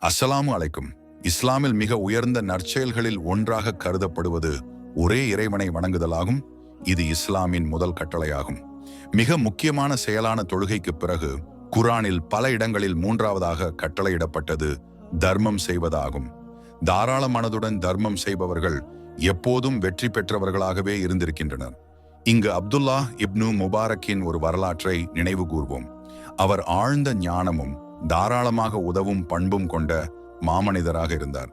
அஸ்ஸலாமு அலைக்கும். இஸ்லாமில் மிக உயர்ந்த நற்செயல்களில் ஒன்றாக கருதப்படுவது ஒரே இறைவனை வணங்குதலாகும். இது இஸ்லாமின் முதல் கட்டளையாகும். மிக முக்கியமான செயலான தொழுகைக்கு பிறகு குரானில் பல இடங்களில் மூன்றாவதாக கட்டளையிடப்பட்டது தர்மம் செய்வதாகும். தாராள மனதுடன் தர்மம் செய்பவர்கள் எப்போதும் வெற்றி பெற்றவர்களாகவே இருந்திருக்கின்றனர். இங்கு அப்துல்லா இப்னு முபாரக்கின் ஒரு வரலாற்றை நினைவு கூர்வோம். அவர் ஆழ்ந்த ஞானமும் தாராளமாக உதவும் பண்பும் கொண்ட மாமனிதராக இருந்தார்.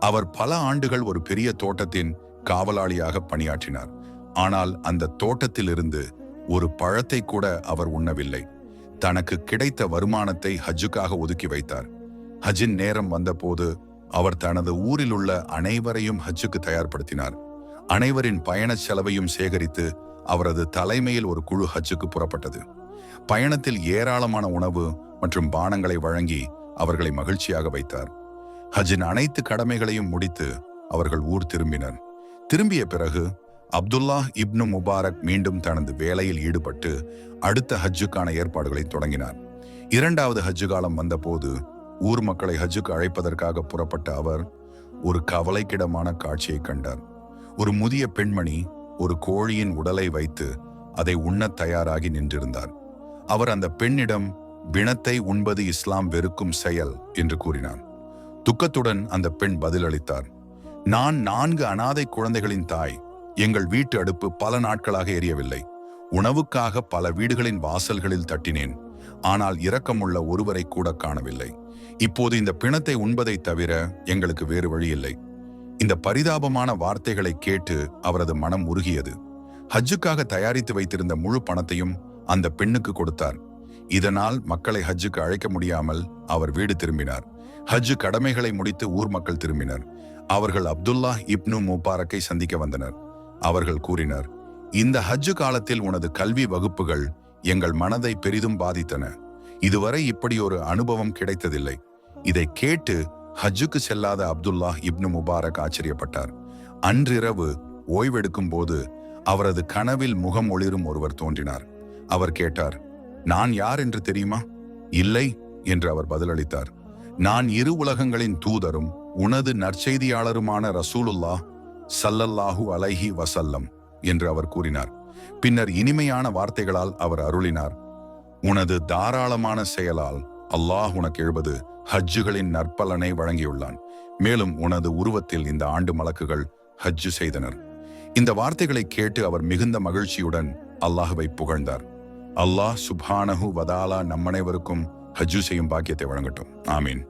அவர் பல ஆண்டுகள் ஒரு பெரிய தோட்டத்தின் காவலாளியாக பணியாற்றினார். ஆனால் அந்த தோட்டத்திலிருந்து ஒரு பழத்தை கூட அவர் உண்ணவில்லை. தனக்கு கிடைத்த வருமானத்தை ஹஜ்ஜுக்காக ஒதுக்கி வைத்தார். ஹஜ்ஜின் நேரம் வந்தபோது அவர் தனது ஊரில் உள்ள அனைவரையும் ஹஜ்ஜுக்கு தயார்படுத்தினார். அனைவரின் பயண செலவையும் சேகரித்து அவரது தலைமையில் ஒரு குழு ஹஜ்ஜுக்கு புறப்பட்டது. பயணத்தில் ஏராளமான உணவு மற்றும் பானங்களை வழங்கி அவர்களை மகிழ்ச்சியாக வைத்தார். ஹஜ்ஜின் அனைத்து கடமைகளையும் முடித்து அவர்கள் ஊர் திரும்பினர். திரும்பிய பிறகு அப்துல்லா இப்னு முபாரக் மீண்டும் தனது வேலையில் ஈடுபட்டு அடுத்த ஹஜ்ஜுக்கான ஏற்பாடுகளை தொடங்கினார். இரண்டாவது ஹஜ்ஜு காலம் வந்தபோது ஊர் மக்களை ஹஜ்ஜுக்கு அழைப்பதற்காக புறப்பட்ட அவர் ஒரு கவலைக்கிடமான காட்சியை கண்டார். ஒரு முதிய பெண்மணி ஒரு கோழியின் உடலை வைத்து அதை உண்ணத் தயாராகி நின்றிருந்தார். அவர் அந்த பெண்ணிடம் பிணத்தை உண்பது இஸ்லாம் வெறுக்கும் செயல் என்று கூறினார். துக்கத்துடன் அந்த பெண் பதிலளித்தார், நான் 4 அனாதை குழந்தைகளின் தாய். எங்கள் வீட்டு அடுப்பு பல நாட்களாக எரியவில்லை. உணவுக்காக பல வீடுகளின் வாசல்களில் தட்டினேன். ஆனால் இரக்கமுள்ள ஒருவரை கூட காணவில்லை. இப்போது இந்த பிணத்தை உண்பதை தவிர எங்களுக்கு வேறு வழி இல்லை. இந்த பரிதாபமான வார்த்தைகளை கேட்டு அவரது மனம் உருகியது. ஹஜ்ஜுக்காக தயாரித்து வைத்திருந்த முழு பணத்தையும் அந்த பெண்ணுக்கு கொடுத்தார். இதனால் மக்களை ஹஜ்ஜுக்கு அழைக்க முடியாமல் அவர் வீடு திரும்பினார். ஹஜ்ஜு கடமைகளை முடித்து ஊர் மக்கள் திரும்பினர். அவர்கள் அப்துல்லா இப்னு முபாரக்கை சந்திக்க வந்தனர். அவர்கள் கூறினர், இந்த ஹஜ்ஜு காலத்தில் உனது கல்வி வகுப்புகள் எங்கள் மனதை பெரிதும் பாதித்தன. இதுவரை இப்படி ஒரு அனுபவம் கிடைத்ததில்லை. இதை கேட்டு ஹஜ்ஜுக்கு செல்லாத அப்துல்லா இப்னு முபாரக் ஆச்சரியப்பட்டார். அன்றிரவு ஓய்வெடுக்கும் போது அவரது கனவில் முகம் ஒளிரும் ஒருவர் தோன்றினார். அவர் கேட்டார், நான் யார் என்று தெரியுமா? இல்லை என்று அவர் பதிலளித்தார். நான் இரு உலகங்களின் தூதரும் உனது நற்செய்தியாளருமான ரசூலுல்லாஹ் ஸல்லல்லாஹு அலைஹி வஸல்லம் என்று அவர் கூறினார். பின்னர் இனிமையான வார்த்தைகளால் அவர் அருளினார், உனது தாராளமான செயலால் அல்லாஹ் உனக்கு 70 ஹஜ்ஜுகளின் நற்பலனை வழங்கியுள்ளான். மேலும் உனது உருவத்தில் இந்த ஆண்டு மலக்குகள் ஹஜ்ஜு செய்தனர். இந்த வார்த்தைகளை கேட்டு அவர் மிகுந்த மகிழ்ச்சியுடன் அல்லாஹுவை புகழ்ந்தார். அல்லாஹ் சுப்ஹானஹு வ தஆலா நம்மனைவருக்கும் ஹஜ்ஜு செய்யும் பாக்கியத்தை வழங்கட்டும். ஆமீன்.